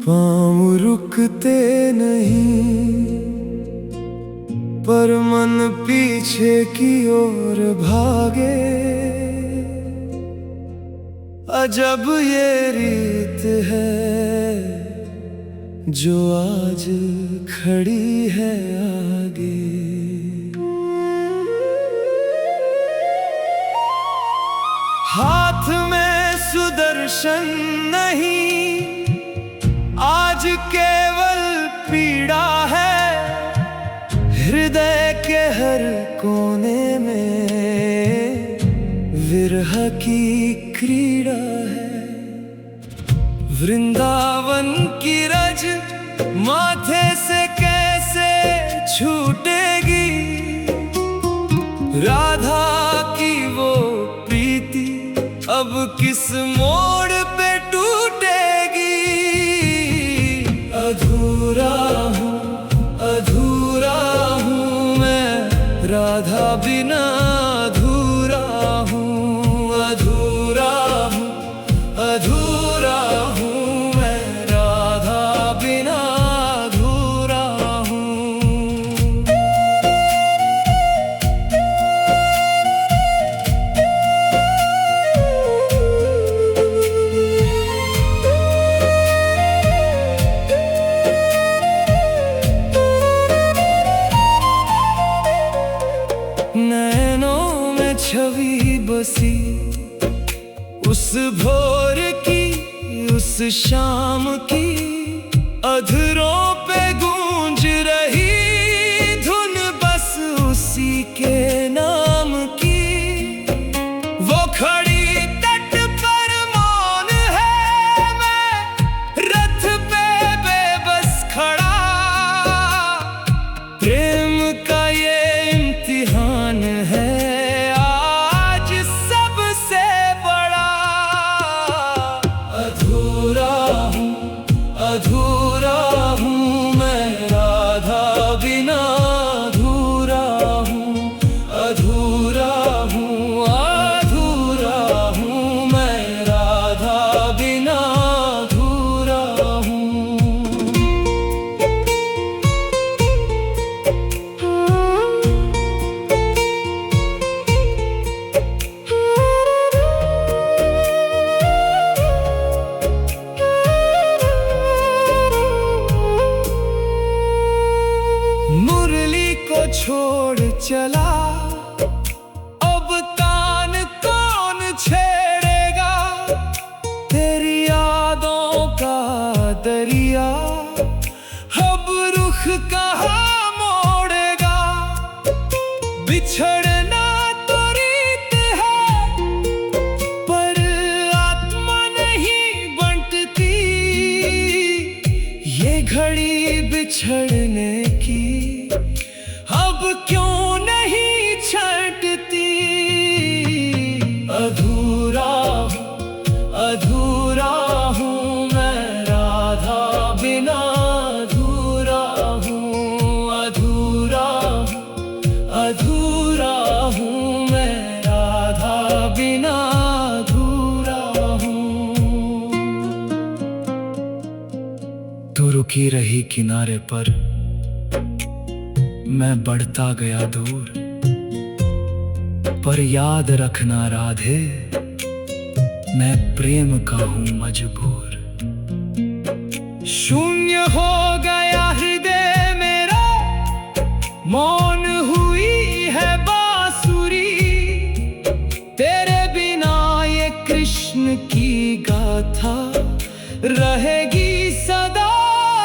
पाँव रुकते नहीं पर मन पीछे की ओर भागे। अजब ये रीत है जो आज खड़ी है आगे। हाथ में सुदर्शन नहीं, आज केवल पीड़ा है। हृदय के हर कोने में विरह की क्रीड़ा है। वृंदावन की रज माथे से कैसे छूटेगी, राधा की वो प्रीति अब किस मोड़ पे टूटेगी। अधूरा हूँ मैं राधा बिना, अधूरा हूँ मैं राधा बिना, अधूरा हूँ। नैनों में छवि बसी उस भोर की, उस शाम की। अधरों पे गूंज रही धुन बस उसी के नाम की। वो खड़ी तट पर मौन है, मैं रथ पे बेबस खड़ा। प्रेम का ये इम्तिहान है आज सबसे बड़ा। अधूरा हूँ मैं राधा बिना, अधूरा हूँ मैं राधा बिना, अधूरा हूँ। मुरली को छोड़ चला, अब कान कौन छेड़ेगा। तेरी यादों का दरिया अब रुख कहाँ मोड़ेगा। बिछड़ना तो रीत है पर आत्मा नहीं बंटती। ये घड़ी बिछड़ने की अब क्यों नहीं छटती। अधूरा हूँ मैं राधा बिना, अधूरा हूँ मैं राधा बिना, अधूरा हूँ। तू रुकी रही किनारे पर, मैं बढ़ता गया दूर। पर याद रखना राधे, मैं प्रेम का हूँ मजबूर। शून्य हो गया हृदय मेरा, मौन हुई है बांसुरी। तेरे बिना ये कृष्ण की गाथा रहेगी सदा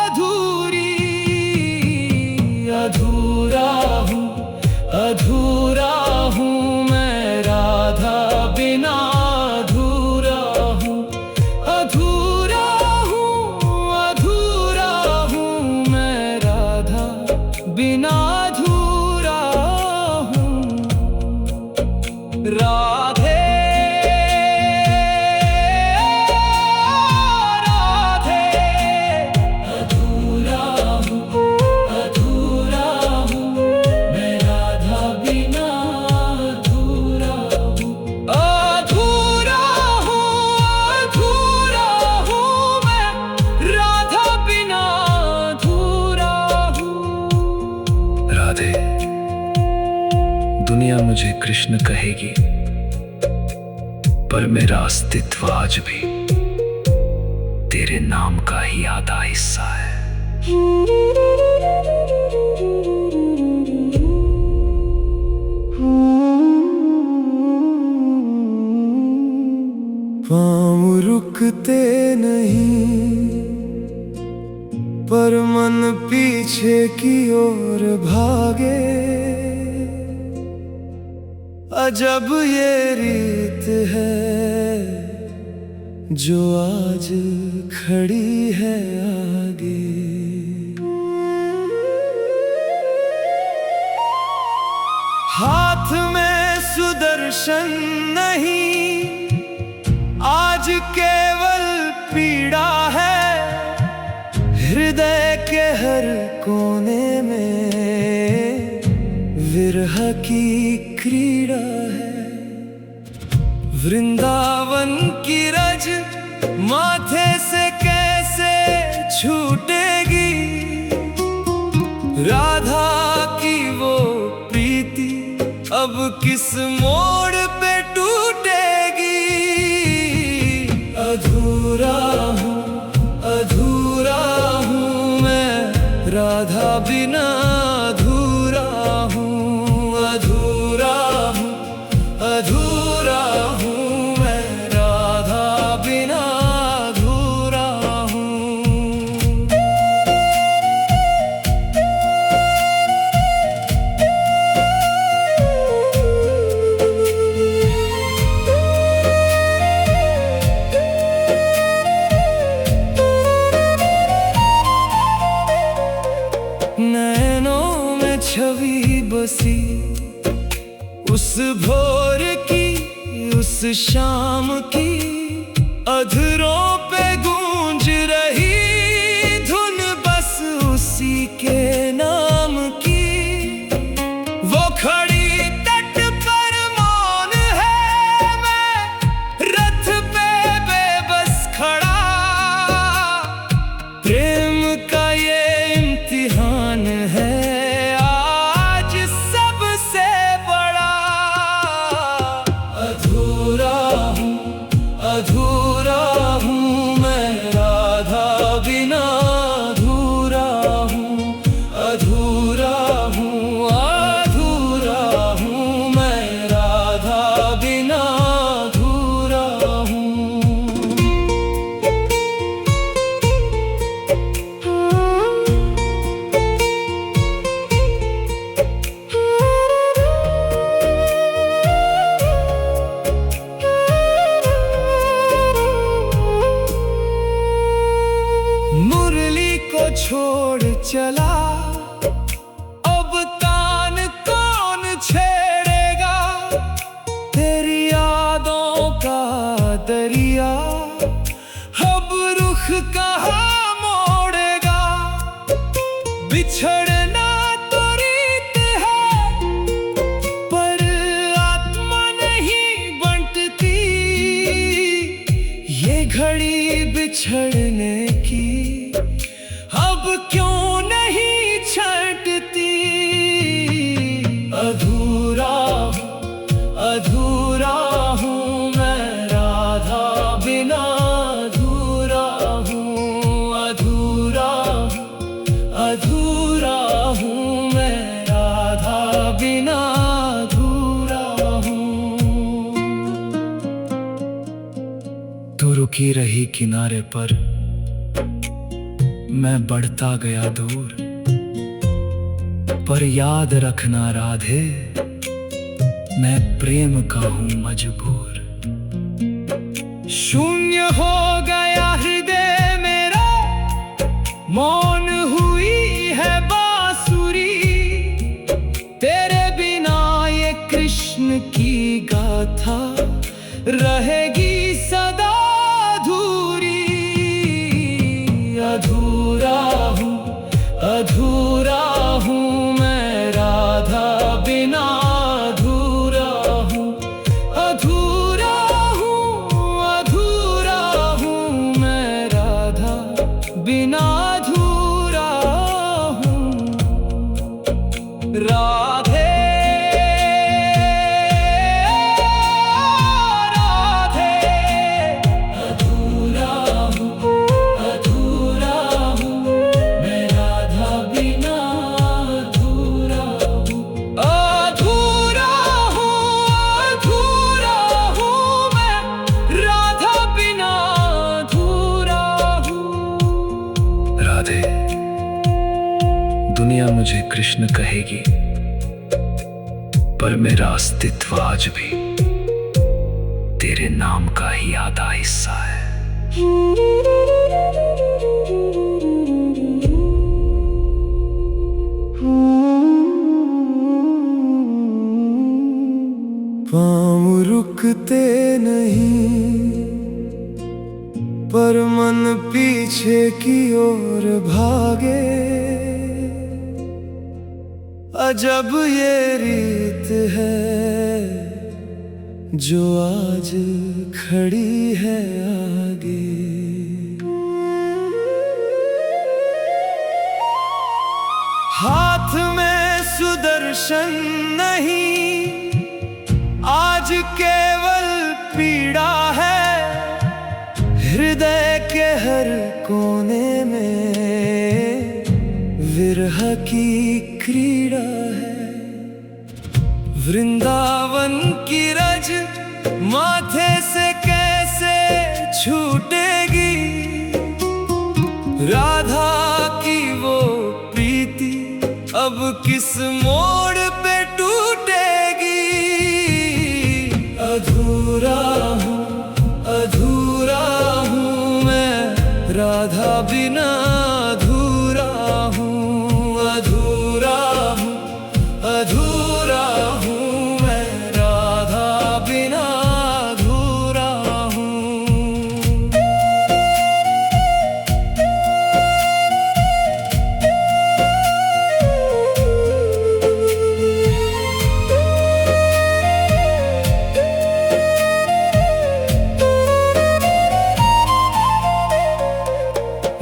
अधूरी। अधूरा हूँ, अधूरा हूँ मैं राधा बिना, अधूरा हूँ, अधूरा हूँ, अधूरा हूँ मैं राधा बिना, अधूरा हूँ। राधे दुनिया मुझे कृष्ण कहेगी, पर मेरा अस्तित्व आज भी तेरे नाम का ही आधा हिस्सा है। पाँव रुकते नहीं, पर मन पीछे की ओर भागे। अजब ये रीत है जो आज खड़ी है आगे। हाथ में सुदर्शन नहीं, आज केवल पीड़ा है। हृदय के हर कोने में विरह की क्रीड़ा है। वृंदावन की रज माथे से कैसे छूटेगी, राधा की वो प्रीति अब किस मोड़ पे टूटेगी। अधूरा हूँ, अधूरा हूँ मैं राधा बिना, अधूरा हूँ, अधूरा हूँ, अधूरा हूँ मैं राधा बिना, अधूरा हूँ। नैनों में छवि बसी उस भोर की, उस शाम की। अधरों पे गूंज रही धुन बस उसी के नाम की। वो खड़ी तट पर मौन है, मैं रथ पे बेबस खड़ा। प्रेम का ये इम्तिहान है आज सबसे बड़ा। अधूरा हूँ, अधूरा हूँ मैं राधा बिना, अधूरा हूँ, अधूरा हूँ, अधूरा हूँ मैं राधा बिना, अधूरा हूँ। मुरली को छोड़ चला, अब तान कौन छेड़ेगा। तेरी यादों का दरिया अब रुख कहाँ मोड़ेगा। बिछड़ना तो रीत है, पर आत्मा नहीं बंटती। ये घड़ी बिछड़ने की अब क्यों नहीं छंटती। अधूरा हूँ, अधूरा हूँ मैं राधा बिना, अधूरा हूँ, अधूरा हूँ, अधूरा हूँ मैं राधा बिना, अधूरा हूँ। तू रुकी रही किनारे पर, मैं बढ़ता गया दूर। पर याद रखना राधे, मैं प्रेम का हूं मजबूर। शून्य हो गया हृदय मेरा, मौन हुई है बांसुरी। तेरे बिना ये कृष्ण की गाथा रहेगी सदा अधूरी। अधूरा हूँ, अधूरा हूँ मैं राधा बिना। अधूरा हूँ, अधूरा हूँ, अधूरा हूँ मैं राधा बिना। अधूरा हूँ राधे। दुनिया मुझे कृष्ण कहेगी, पर मेरा अस्तित्व आज भी तेरे नाम का ही आधा हिस्सा है। पाँव रुकते नहीं, पर मन पीछे की ओर भागे। अजब ये रीत है जो आज खड़ी है आगे। हाथ में सुदर्शन नहीं, आज केवल पीड़ा है। हृदय के हर कोने में विरह की क्रीड़ा है। वृंदावन की रज माथे से कैसे छूटेगी। राधा की वो प्रीति अब किस मोड़ पे टूटेगी। अधूरा हूँ, अधूरा हूँ मैं राधा बिना। अधूरा हूँ, अधूरा हूँ, अधूरा हूँ मैं राधा बिना। अधूरा हूँ।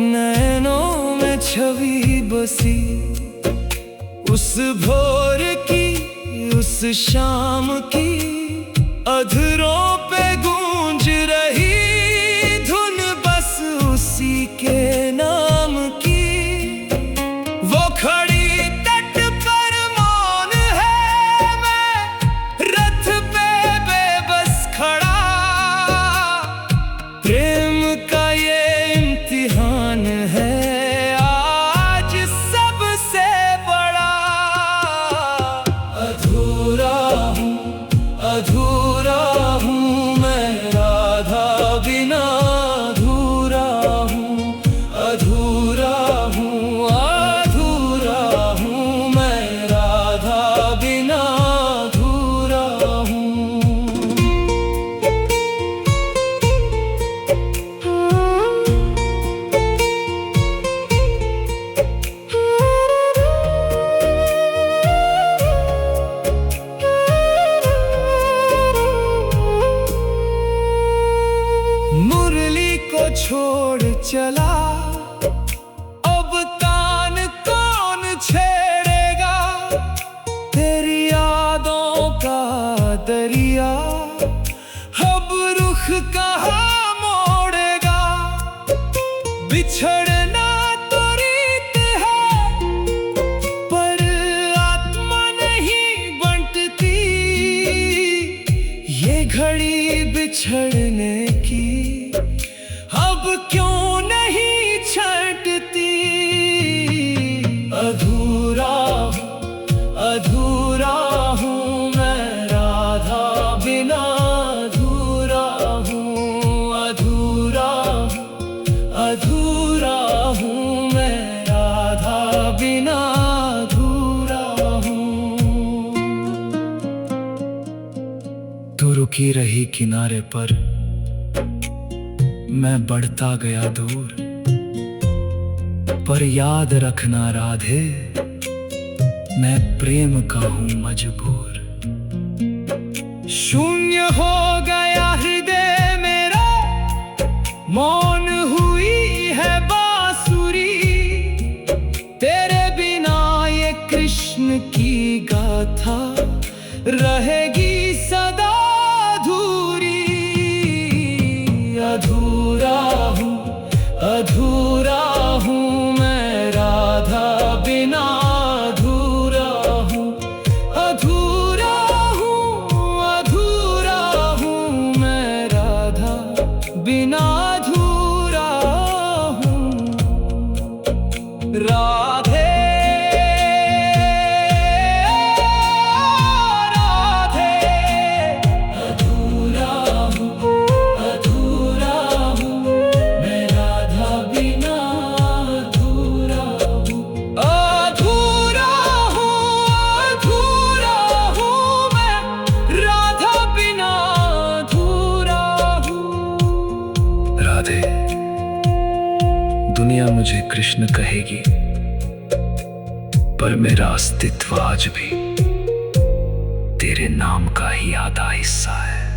नैनों में छवि बसी उस भोर की, उस शाम की। अधरों पे गूंज रही धुन बस उसी के नाम की। वो खड़ी तट पर मौन है, मैं रथ पे बेबस खड़ा। प्रेम का ये इम्तिहान है आज सबसे बड़ा। अधूरा हूँ, अधूरा हूँ मैं राधा बिना। अधूरा हूँ, अधूरा हूँ, अधूरा हूँ मैं राधा बिना। अधूरा हूँ। मुरली को छोड़ चला, अब कान कौन छेड़ेगा। तेरी यादों का दरिया अब रुख कहाँ मोड़ेगा। बिछड़ना तो रीत है, पर आत्मा नहीं बंटती। ये घड़ी बिछड़ने की अब क्यों नहीं छंटती। रुकी रही किनारे पर, मैं बढ़ता गया दूर। पर याद रखना राधे, मैं प्रेम का हूं मजबूर। शून्य हो गया हृदय मेरा, मौन हुई है बांसुरी। तेरे बिना ये कृष्ण की गाथा रहेगी सदा अधूरी। अधूरा हूँ मैं राधा बिना, अधूरा हूँ मैं राधा बिना, अधूरा हूँ राधे। राधे, दुनिया मुझे कृष्ण कहेगी, पर मेरा अस्तित्व आज भी तेरे नाम का ही आधा हिस्सा है।